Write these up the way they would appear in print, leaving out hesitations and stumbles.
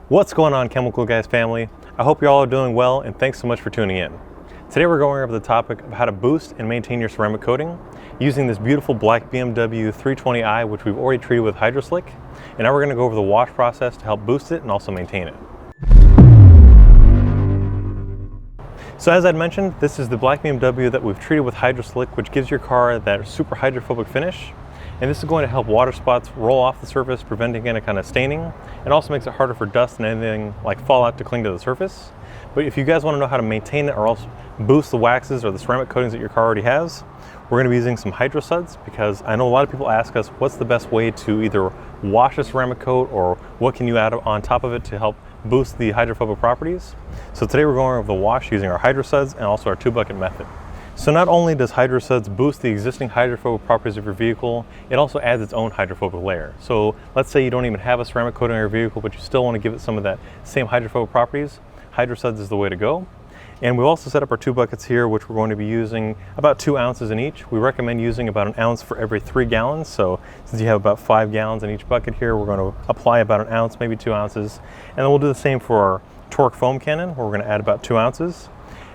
What's going on, Chemical Guys family? I hope you all are doing well, and thanks so much for tuning in. Today we're going over the topic of how to boost and maintain your ceramic coating using this beautiful black BMW 320i, which we've already treated with HydroSlick. And now we're going to go over the wash process to help boost it and also maintain it. So as I'd mentioned, this is the black BMW that we've treated with HydroSlick, which gives your car that super hydrophobic finish. And this is going to help water spots roll off the surface, preventing any kind of staining. It also makes it harder for dust and anything like fallout to cling to the surface. But if you guys want to know how to maintain it or else boost the waxes or the ceramic coatings that your car already has, we're going to be using some HydroSuds, because I know a lot of people ask us what's the best way to either wash a ceramic coat or what can you add on top of it to help boost the hydrophobic properties. So today we're going over the wash using our HydroSuds and also our 2-bucket method. So not only does HydroSuds boost the existing hydrophobic properties of your vehicle, it also adds its own hydrophobic layer. So let's say you don't even have a ceramic coating on your vehicle, but you still want to give it some of that same hydrophobic properties, HydroSuds is the way to go. And we've also set up our 2 buckets here, which we're going to be using about 2 ounces in each. We recommend using about 1 ounce for every 3 gallons. So since you have about 5 gallons in each bucket here, we're going to apply about 1 ounce, maybe 2 ounces. And then we'll do the same for our torque foam cannon, where we're going to add about 2 ounces.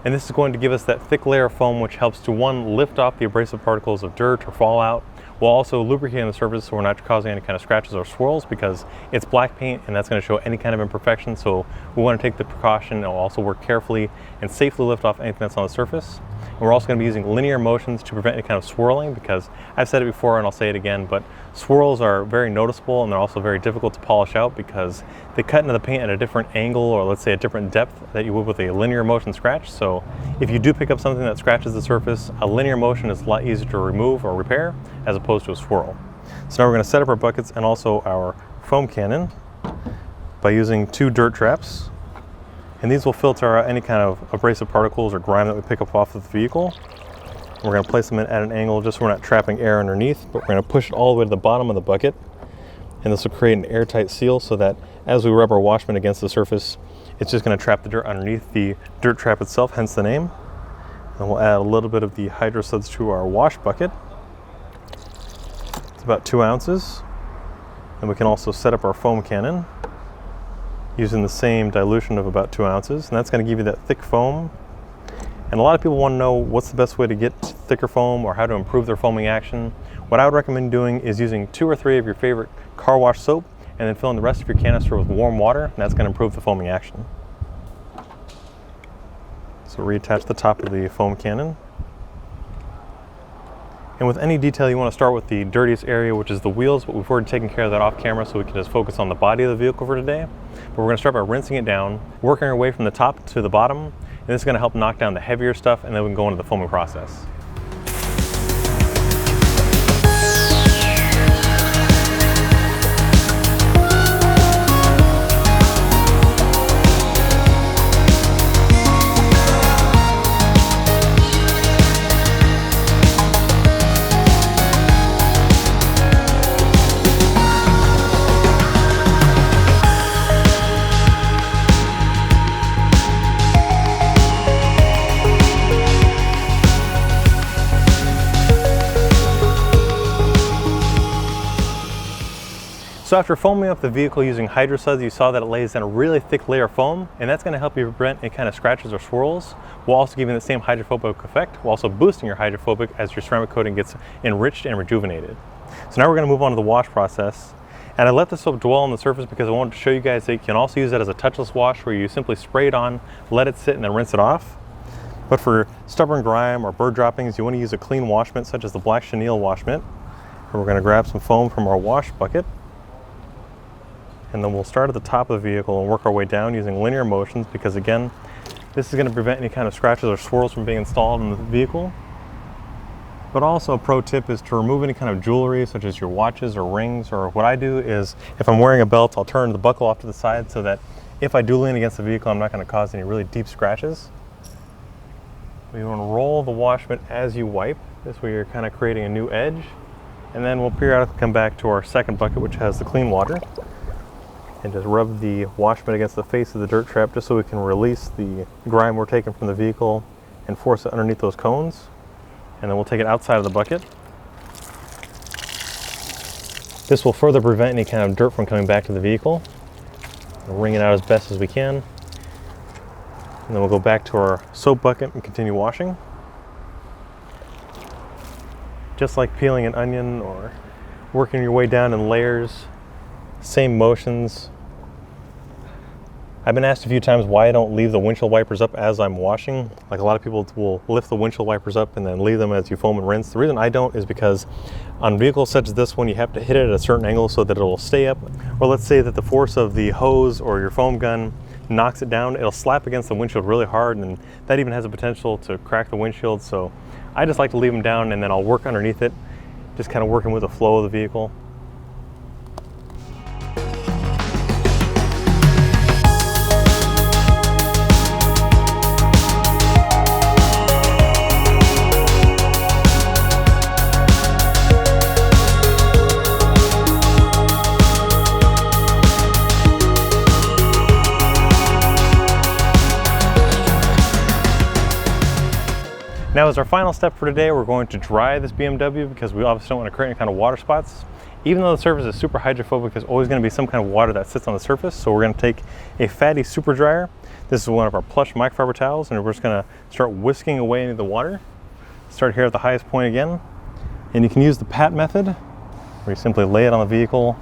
And this is going to give us that thick layer of foam, which helps to, one, lift off the abrasive particles of dirt or fallout, while also lubricating the surface so we're not causing any kind of scratches or swirls, because it's black paint and that's going to show any kind of imperfection. So we want to take the precaution and also work carefully and safely lift off anything that's on the surface. And we're also going to be using linear motions to prevent any kind of swirling, because I've said it before and I'll say it again, but swirls are very noticeable and they're also very difficult to polish out because they cut into the paint at a different angle, or let's say a different depth that you would with a linear motion scratch. So if you do pick up something that scratches the surface, a linear motion is a lot easier to remove or repair as opposed to a swirl. So now we're going to set up our buckets and also our foam cannon by using 2 dirt traps. And these will filter out any kind of abrasive particles or grime that we pick up off of the vehicle. We're going to place them in at an angle just so we're not trapping air underneath, but we're going to push it all the way to the bottom of the bucket. And this will create an airtight seal so that as we rub our washment against the surface, it's just going to trap the dirt underneath the dirt trap itself, hence the name. And we'll add a little bit of the HydroSuds to our wash bucket. It's about 2 ounces. And we can also set up our foam cannon using the same dilution of about 2 ounces. And that's going to give you that thick foam. And a lot of people want to know what's the best way to get thicker foam or how to improve their foaming action. What I would recommend doing is using 2 or 3 of your favorite car wash soap and then filling the rest of your canister with warm water, and that's going to improve the foaming action. So reattach the top of the foam cannon. And with any detail, you want to start with the dirtiest area, which is the wheels, but we've already taken care of that off camera, so we can just focus on the body of the vehicle for today. But we're going to start by rinsing it down, working our way from the top to the bottom, and this is going to help knock down the heavier stuff, and then we can go into the foaming process. So after foaming up the vehicle using HydroSuds, you saw that it lays down a really thick layer of foam, and that's going to help you prevent any kind of scratches or swirls, while also giving the same hydrophobic effect, while also boosting your hydrophobic as your ceramic coating gets enriched and rejuvenated. So now we're going to move on to the wash process. And I let the soap dwell on the surface because I wanted to show you guys that you can also use that as a touchless wash, where you simply spray it on, let it sit, and then rinse it off. But for stubborn grime or bird droppings, you want to use a clean wash mitt such as the black chenille wash mitt. And we're going to grab some foam from our wash bucket. And then we'll start at the top of the vehicle and work our way down using linear motions, because again, this is going to prevent any kind of scratches or swirls from being installed in the vehicle. But also a pro tip is to remove any kind of jewelry such as your watches or rings, or what I do is if I'm wearing a belt, I'll turn the buckle off to the side so that if I do lean against the vehicle, I'm not going to cause any really deep scratches. We want to roll the wash mitt as you wipe. This way you're kind of creating a new edge. And then we'll periodically come back to our second bucket, which has the clean water, and just rub the wash mitt against the face of the dirt trap just so we can release the grime we're taking from the vehicle and force it underneath those cones. And then we'll take it outside of the bucket. This will further prevent any kind of dirt from coming back to the vehicle. Wring it out as best as we can. And then we'll go back to our soap bucket and continue washing. Just like peeling an onion or working your way down in layers, same motions. I've been asked a few times why I don't leave the windshield wipers up as I'm washing. Like a lot of people will lift the windshield wipers up and then leave them as you foam and rinse. The reason I don't is because on vehicles such as this one, you have to hit it at a certain angle so that it'll stay up. Or let's say that the force of the hose or your foam gun knocks it down, it'll slap against the windshield really hard, and that even has a potential to crack the windshield. So I just like to leave them down and then I'll work underneath it, just kind of working with the flow of the vehicle. Now, as our final step for today, we're going to dry this BMW because we obviously don't want to create any kind of water spots. Even though the surface is super hydrophobic, there's always going to be some kind of water that sits on the surface. So we're going to take a fatty super dryer. This is one of our plush microfiber towels, and we're just going to start whisking away any of the water. Start here at the highest point again. And you can use the pat method, where you simply lay it on the vehicle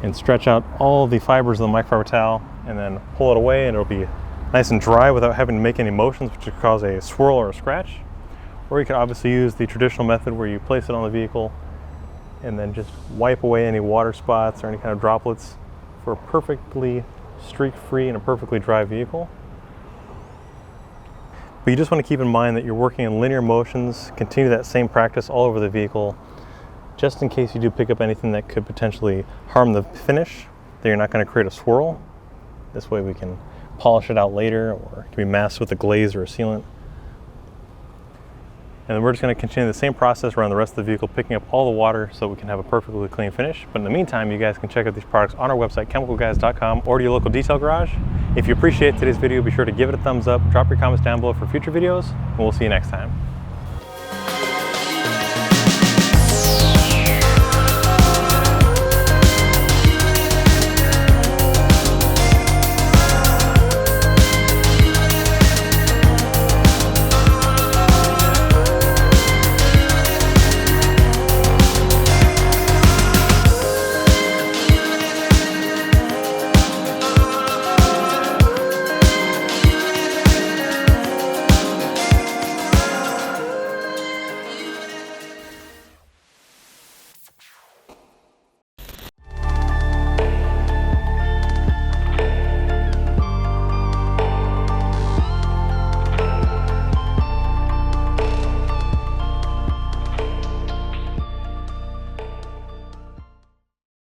and stretch out all the fibers of the microfiber towel and then pull it away, and it'll be nice and dry without having to make any motions which could cause a swirl or a scratch. Or you can obviously use the traditional method where you place it on the vehicle and then just wipe away any water spots or any kind of droplets for a perfectly streak-free and a perfectly dry vehicle. But you just want to keep in mind that you're working in linear motions. Continue that same practice all over the vehicle, just in case you do pick up anything that could potentially harm the finish, that you're not going to create a swirl. This way we can polish it out later, or it can be masked with a glaze or a sealant. And then we're just going to continue the same process around the rest of the vehicle, picking up all the water so we can have a perfectly clean finish. But in the meantime, you guys can check out these products on our website, chemicalguys.com, or to your local detail garage. If you appreciate today's video, be sure to give it a thumbs up, drop your comments down below for future videos, and we'll see you next time.